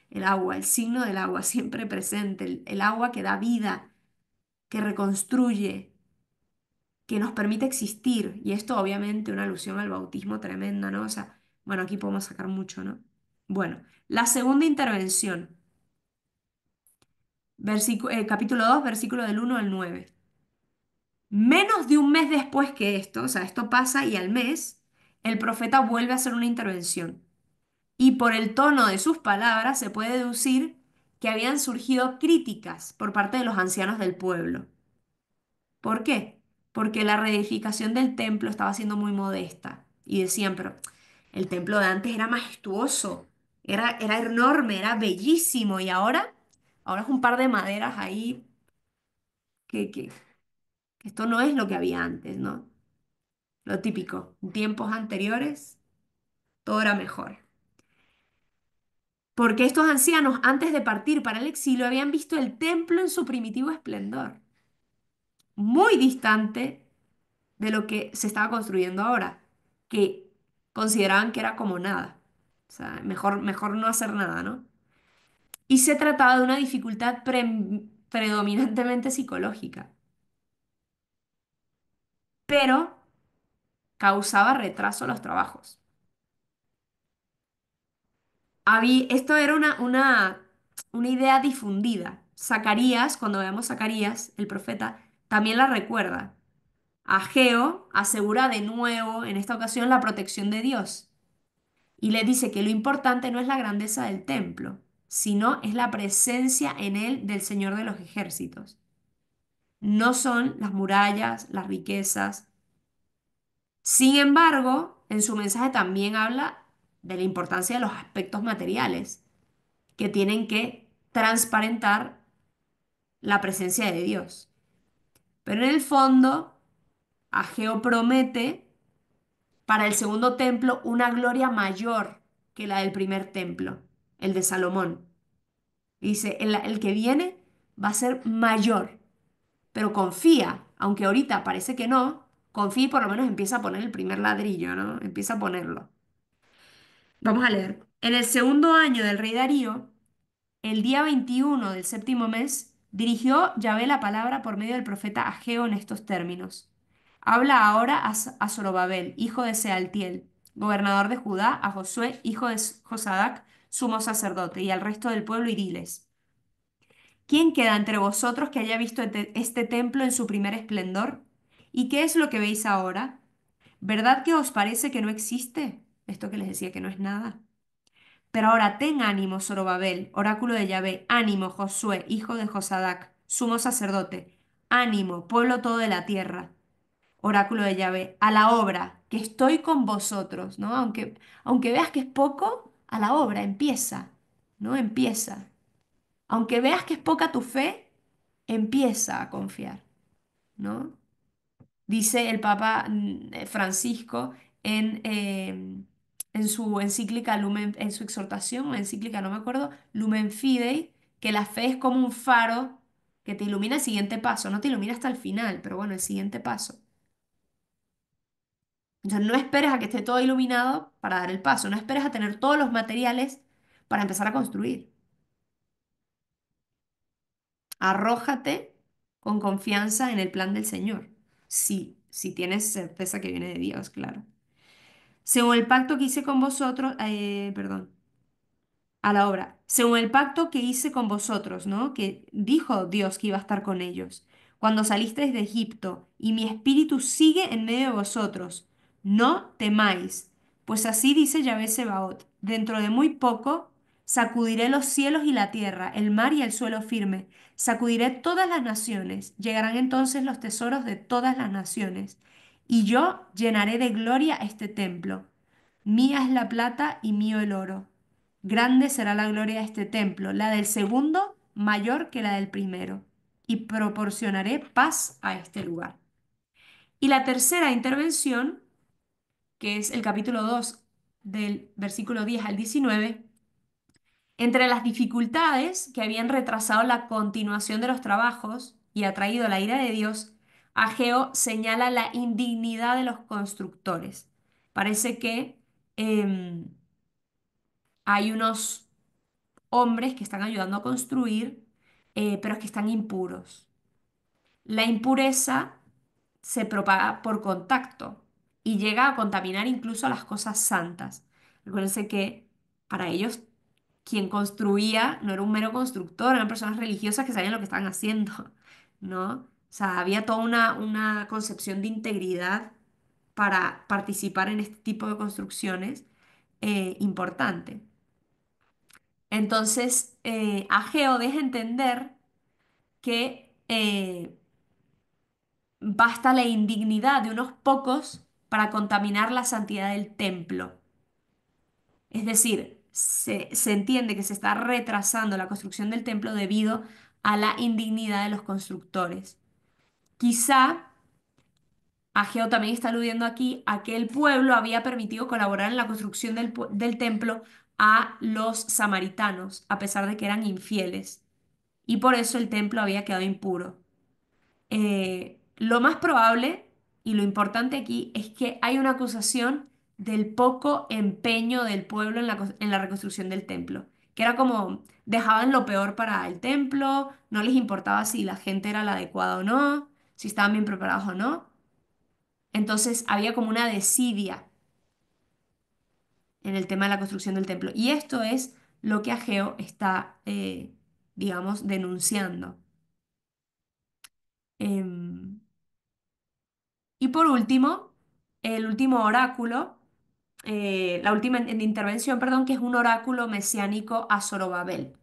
el signo del agua siempre presente, el agua que da vida, que reconstruye, que nos permite existir. Y esto obviamente una alusión al bautismo tremenda, ¿no? O sea, bueno, aquí podemos sacar mucho, ¿no? Bueno, la segunda intervención. Capítulo 2 versículo del 1 al 9. Menos de un mes después que esto, o sea, esto pasa y al mes, el profeta vuelve a hacer una intervención. Y por el tono de sus palabras se puede deducir que habían surgido críticas por parte de los ancianos del pueblo. ¿Por qué? Porque la reedificación del templo estaba siendo muy modesta. Y decían, pero el templo de antes era majestuoso, era enorme, era bellísimo. Y ahora es un par de maderas ahí que esto no es lo que había antes, ¿no? Lo típico, en tiempos anteriores todo era mejor. Porque estos ancianos, antes de partir para el exilio, habían visto el templo en su primitivo esplendor, muy distante de lo que se estaba construyendo ahora, que consideraban que era como nada. O sea, mejor no hacer nada, ¿no? Y se trataba de una dificultad predominantemente psicológica, pero causaba retraso a los trabajos. Esto era una idea difundida. Zacarías, cuando veamos Zacarías, el profeta, también la recuerda. Ageo asegura de nuevo, en esta ocasión, la protección de Dios. Y le dice que lo importante no es la grandeza del templo, sino es la presencia en él del Señor de los ejércitos. No son las murallas, las riquezas. Sin embargo, en su mensaje también habla de la importancia de los aspectos materiales que tienen que transparentar la presencia de Dios. Pero en el fondo, Ageo promete para el segundo templo una gloria mayor que la del primer templo, el de Salomón. Dice, el que viene va a ser mayor, pero confía, aunque ahorita parece que no, confía y por lo menos empieza a poner el primer ladrillo, ¿no? Empieza a ponerlo. Vamos a leer. En el segundo año del rey Darío, el día 21 del séptimo mes, dirigió Yahvé la palabra por medio del profeta Ageo en estos términos. Habla ahora a Zorobabel, hijo de Sealtiel, gobernador de Judá, a Josué, hijo de Josadac, sumo sacerdote, y al resto del pueblo, y diles, ¿quién queda entre vosotros que haya visto este templo en su primer esplendor? ¿Y qué es lo que veis ahora? ¿Verdad que os parece que no existe? Esto que les decía que no es nada. Pero ahora ten ánimo, Zorobabel, oráculo de Yahvé, ánimo, Josué, hijo de Josadac, sumo sacerdote, ánimo, pueblo todo de la tierra, oráculo de Yahvé, a la obra, que estoy con vosotros, ¿no? Aunque veas que es poco, a la obra, empieza, ¿no? Empieza. Aunque veas que es poca tu fe, empieza a confiar, ¿no? Dice el Papa Francisco en en su encíclica Lumen, en su exhortación o encíclica, no me acuerdo, Lumen Fidei, que la fe es como un faro que te ilumina el siguiente paso, no te ilumina hasta el final, pero bueno, el siguiente paso. Entonces no esperes a que esté todo iluminado para dar el paso, no esperes a tener todos los materiales para empezar a construir. Arrójate con confianza en el plan del Señor. Sí, si tienes certeza que viene de Dios, claro. Según el pacto que hice con vosotros, perdón, a la obra, según el pacto que hice con vosotros, ¿no? Que dijo Dios que iba a estar con ellos, cuando salisteis de Egipto, y mi espíritu sigue en medio de vosotros. No temáis, pues así dice Yahvé Sebaot, dentro de muy poco sacudiré los cielos y la tierra, el mar y el suelo firme, sacudiré todas las naciones, llegarán entonces los tesoros de todas las naciones, y yo llenaré de gloria este templo. Mía es la plata y mío el oro. Grande será la gloria de este templo, la del segundo mayor que la del primero, y proporcionaré paz a este lugar. Y la tercera intervención, que es el capítulo 2 del versículo 10 al 19, entre las dificultades que habían retrasado la continuación de los trabajos y atraído la ira de Dios, Ageo señala la indignidad de los constructores. Parece que hay unos hombres que están ayudando a construir, pero es que están impuros. La impureza se propaga por contacto y llega a contaminar incluso a las cosas santas. Recuérdense que para ellos quien construía no era un mero constructor, eran personas religiosas que sabían lo que estaban haciendo, ¿no? O sea, había toda una concepción de integridad para participar en este tipo de construcciones importante. Entonces, Ageo deja entender que basta la indignidad de unos pocos para contaminar la santidad del templo. Es decir, se entiende que se está retrasando la construcción del templo debido a la indignidad de los constructores. Quizá Ageo también está aludiendo aquí a que el pueblo había permitido colaborar en la construcción del templo a los samaritanos, a pesar de que eran infieles, y por eso el templo había quedado impuro. Lo más probable y lo importante aquí es que hay una acusación del poco empeño del pueblo en la reconstrucción del templo, que era como dejaban lo peor para el templo, no les importaba si la gente era la adecuada o no, si estaban bien preparados o no. Entonces había como una desidia en el tema de la construcción del templo. Y esto es lo que Ageo está, digamos, denunciando. Em, y por último, el último oráculo, la última intervención, perdón, que es un oráculo mesiánico a Zorobabel.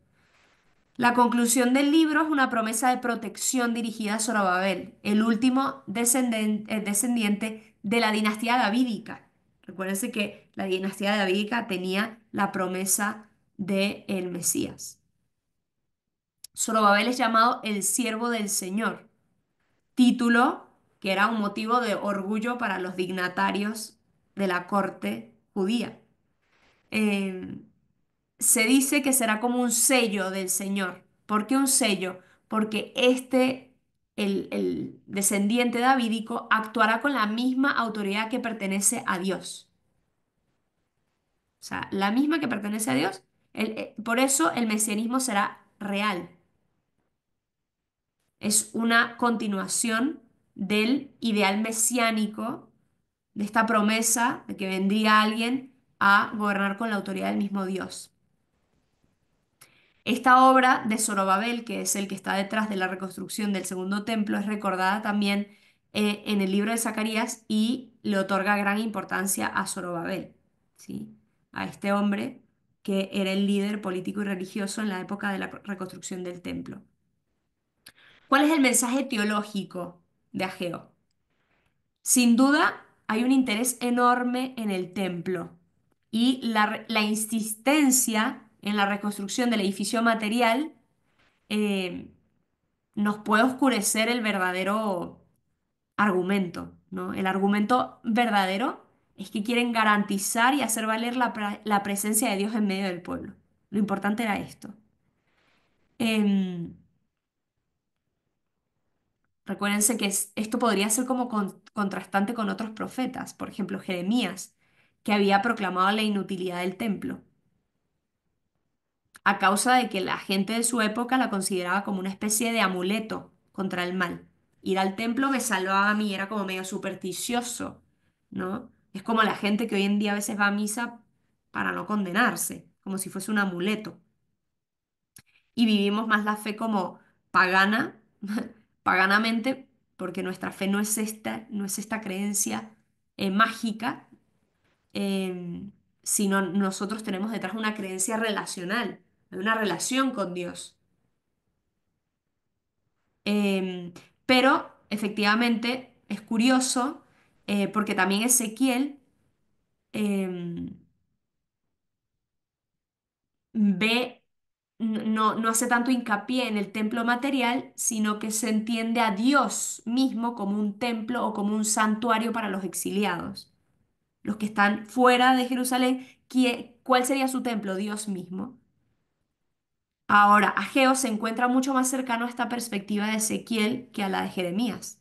La conclusión del libro es una promesa de protección dirigida a Zorobabel, el último descendiente de la dinastía davídica. Recuérdense que la dinastía davídica tenía la promesa del Mesías. Zorobabel es llamado el siervo del Señor, título que era un motivo de orgullo para los dignatarios de la corte judía. Eh, Se dice que será como un sello del Señor. ¿Por qué un sello? Porque el descendiente davídico, actuará con la misma autoridad que pertenece a Dios. O sea, la misma que pertenece a Dios. Por eso el mesianismo será real. Es una continuación del ideal mesiánico, de esta promesa de que vendría alguien a gobernar con la autoridad del mismo Dios. Esta obra de Zorobabel, que es el que está detrás de la reconstrucción del segundo templo, es recordada también en el libro de Zacarías y le otorga gran importancia a Zorobabel, ¿sí? A este hombre que era el líder político y religioso en la época de la reconstrucción del templo. ¿Cuál es el mensaje teológico de Ageo? Sin duda, hay un interés enorme en el templo y la insistencia en la reconstrucción del edificio material eh, nos puede oscurecer el verdadero argumento, ¿no? El argumento verdadero es que quieren garantizar y hacer valer la presencia de Dios en medio del pueblo. Lo importante era esto. Em, Recuérdense que esto podría ser como contrastante con otros profetas, por ejemplo, Jeremías, que había proclamado la inutilidad del templo, a causa de que la gente de su época la consideraba como una especie de amuleto contra el mal. Ir al templo me salvaba a mí, era como medio supersticioso, ¿no? Es como la gente que hoy en día a veces va a misa para no condenarse, como si fuese un amuleto. Y vivimos más la fe como pagana, paganamente, porque nuestra fe no es esta creencia mágica, em, sino nosotros tenemos detrás una creencia relacional, una relación con Dios. Em, pero efectivamente es curioso porque también Ezequiel em, ve, no hace tanto hincapié en el templo material, sino que se entiende a Dios mismo como un templo o como un santuario para los exiliados. Los que están fuera de Jerusalén, ¿cuál sería su templo? Dios mismo. Ahora, Ageo se encuentra mucho más cercano a esta perspectiva de Ezequiel que a la de Jeremías.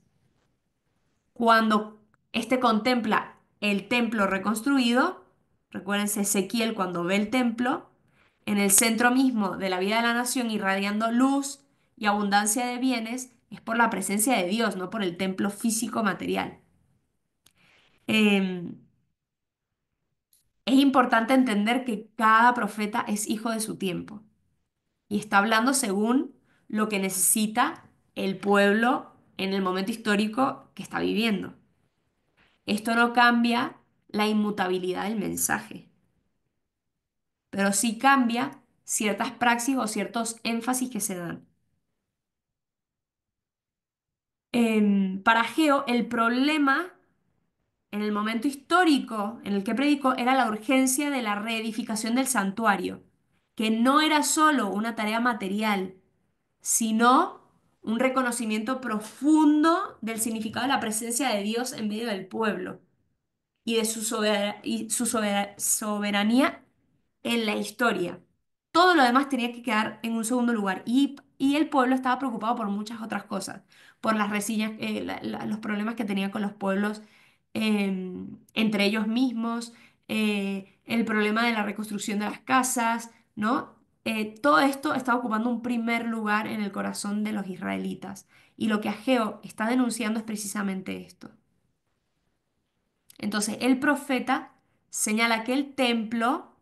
Cuando éste contempla el templo reconstruido, recuérdense Ezequiel cuando ve el templo, en el centro mismo de la vida de la nación, irradiando luz y abundancia de bienes, es por la presencia de Dios, no por el templo físico material. Em, es importante entender que cada profeta es hijo de su tiempo y está hablando según lo que necesita el pueblo en el momento histórico que está viviendo. Esto no cambia la inmutabilidad del mensaje, pero sí cambia ciertas praxis o ciertos énfasis que se dan. Para Geo, el problema en el momento histórico en el que predicó era la urgencia de la reedificación del santuario, que no era solo una tarea material, sino un reconocimiento profundo del significado de la presencia de Dios en medio del pueblo y de su soberanía en la historia. Todo lo demás tenía que quedar en un segundo lugar y el pueblo estaba preocupado por muchas otras cosas, por las resillas, los problemas que tenía con los pueblos entre ellos mismos, el problema de la reconstrucción de las casas, ¿no? Todo esto estaba ocupando un primer lugar en el corazón de los israelitas y lo que Ageo está denunciando es precisamente esto. Entonces, el profeta señala que el templo,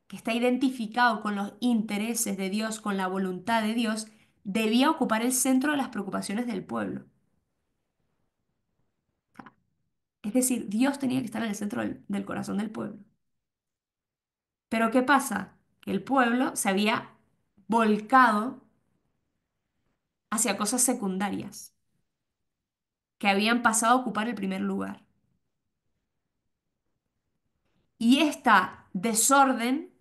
que está identificado con los intereses de Dios, con la voluntad de Dios, debía ocupar el centro de las preocupaciones del pueblo. Es decir, Dios tenía que estar en el centro del corazón del pueblo. Pero ¿qué pasa? Que el pueblo se había volcado hacia cosas secundarias, que habían pasado a ocupar el primer lugar. Y esta desorden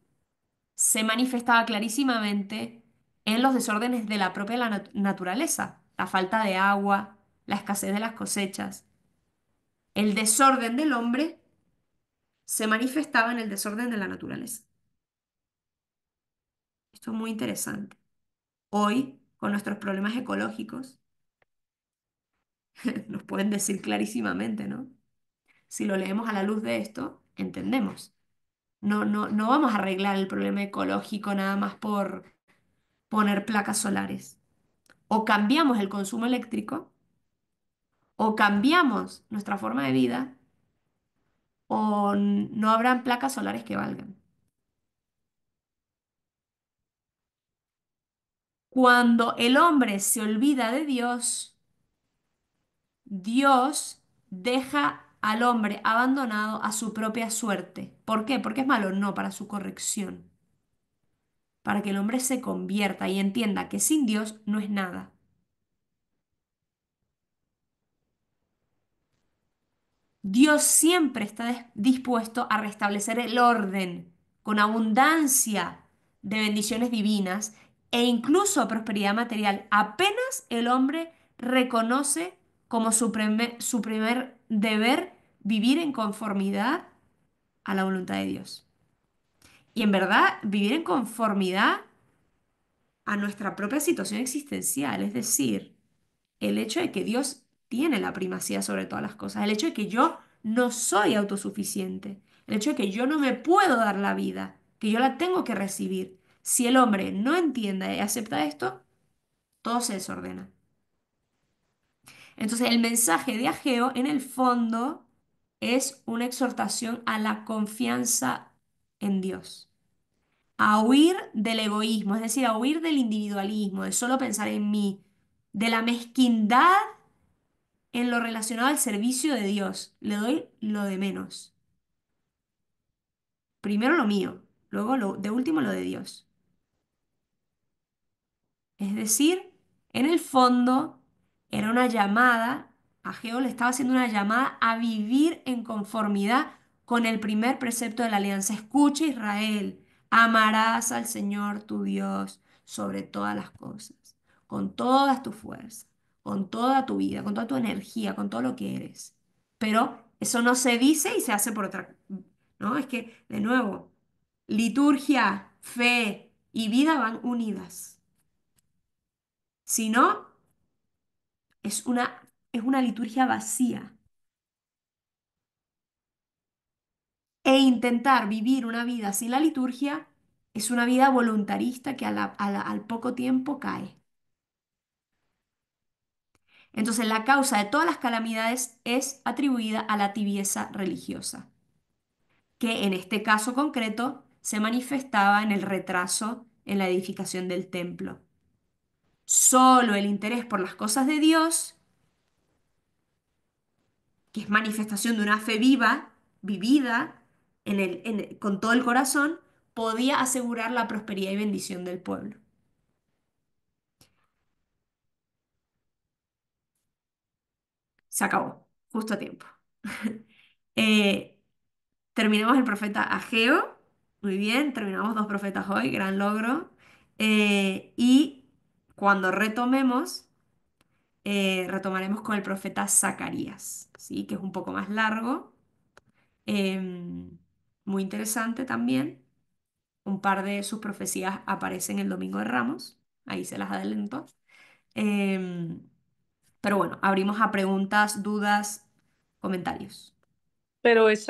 se manifestaba clarísimamente en los desórdenes de la propia naturaleza, la falta de agua, la escasez de las cosechas. El desorden del hombre se manifestaba en el desorden de la naturaleza. Esto es muy interesante. Hoy, con nuestros problemas ecológicos, nos pueden decir clarísimamente, ¿no? Si lo leemos a la luz de esto, entendemos. No vamos a arreglar el problema ecológico nada más por poner placas solares. O cambiamos el consumo eléctrico, o cambiamos nuestra forma de vida, o no habrán placas solares que valgan. Cuando el hombre se olvida de Dios, Dios deja al hombre abandonado a su propia suerte. ¿Por qué? Porque es malo, no, para su corrección, para que el hombre se convierta y entienda que sin Dios no es nada. Dios siempre está dispuesto a restablecer el orden con abundancia de bendiciones divinas e incluso prosperidad material. Apenas el hombre reconoce como su primer deber vivir en conformidad a la voluntad de Dios. Y en verdad, vivir en conformidad a nuestra propia situación existencial, es decir, el hecho de que Dios tiene la primacía sobre todas las cosas, el hecho de que yo no soy autosuficiente, el hecho de que yo no me puedo dar la vida, que yo la tengo que recibir. Si el hombre no entienda y acepta esto, todo se desordena. Entonces, el mensaje de Ageo, en el fondo, es una exhortación a la confianza en Dios, a huir del egoísmo, es decir, a huir del individualismo, de solo pensar en mí, de la mezquindad en lo relacionado al servicio de Dios. Le doy lo de menos. Primero lo mío, luego de último lo de Dios. Es decir, en el fondo era una llamada, Ageo le estaba haciendo una llamada a vivir en conformidad con el primer precepto de la alianza. Escucha, Israel, amarás al Señor tu Dios sobre todas las cosas, con todas tus fuerzas, con toda tu vida, con toda tu energía, con todo lo que eres. Pero eso no se dice y se hace por otra, ¿no? Es que, de nuevo, liturgia, fe y vida van unidas. Si no, es una liturgia vacía. E intentar vivir una vida sin la liturgia es una vida voluntarista que al poco tiempo cae. Entonces, la causa de todas las calamidades es atribuida a la tibieza religiosa, que en este caso concreto se manifestaba en el retraso en la edificación del templo. Solo el interés por las cosas de Dios, que es manifestación de una fe viva, vivida con todo el corazón, podía asegurar la prosperidad y bendición del pueblo. Se acabó, justo a tiempo. Eh, terminamos el profeta Ageo, muy bien, terminamos 2 profetas hoy, gran logro. Y cuando retomemos, retomaremos con el profeta Zacarías, ¿sí? Que es un poco más largo, em, muy interesante también. Un par de sus profecías aparecen el Domingo de Ramos, ahí se las adelanto. Em, pero bueno, abrimos a preguntas, dudas, comentarios. Pero esa